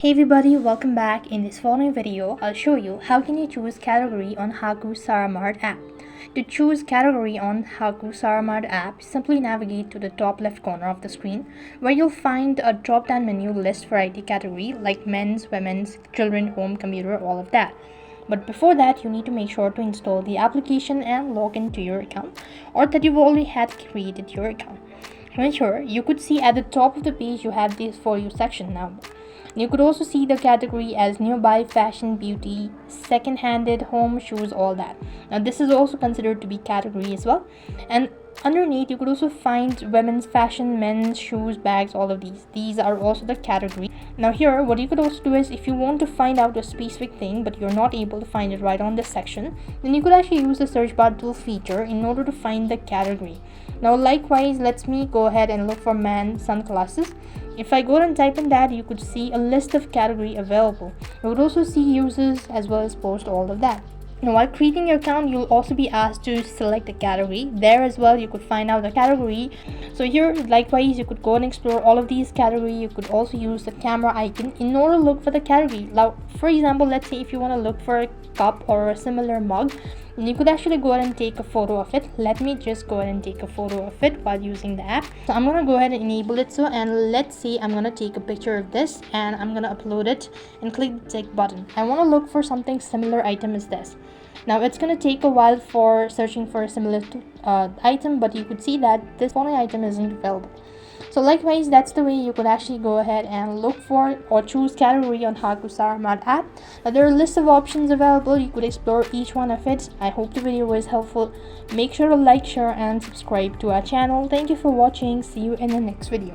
Hey everybody, welcome back. In this following video, I'll show you how can you choose category on Haku Saramart app. To choose category on Haku Saramart app, simply navigate to the top left corner of the screen where you'll find a drop-down menu list variety category like men's, women's, children, home, computer, all of that. But before that, you need to make sure to install the application and log into your account, or that you've already had created your account. Make sure you could see at the top of the page you have this For You section now. You could also see the category as nearby, fashion, beauty, second-handed, home, shoes, all that. Now this is also considered to be category as well. And underneath you could also find women's fashion, men's shoes, bags, all of these are also the category. Now here what you could also do is, if you want to find out a specific thing but you're not able to find it right on this section, then you could actually use the search bar tool feature in order to find the category. Now likewise, let me go ahead and look for man sunglasses. If I go and type in that, you could see a list of category available. You would also see users as well as post, all of that. Now while creating your account, you'll also be asked to select a category. There as well you could find out the category. So here likewise you could go and explore all of these category. You could also use the camera icon in order to look for the category. Now for example, let's say if you want to look for a cup or a similar mug, you could actually go ahead and take a photo of it. Let me just go ahead and take a photo of it while using the app. So I'm gonna go ahead and enable it. And let's say I'm gonna take a picture of this and I'm gonna upload it and click the tick button. I want to look for something similar item as this. Now it's gonna take a while for searching for a similar item, but you could see that this following item isn't available. So likewise, that's the way you could actually go ahead and look for or choose category on Haku Saramart app. Now there are a list of options available. You could explore each one of it. I hope the video was helpful. Make sure to like, share and subscribe to our channel. Thank you for watching. See you in the next video.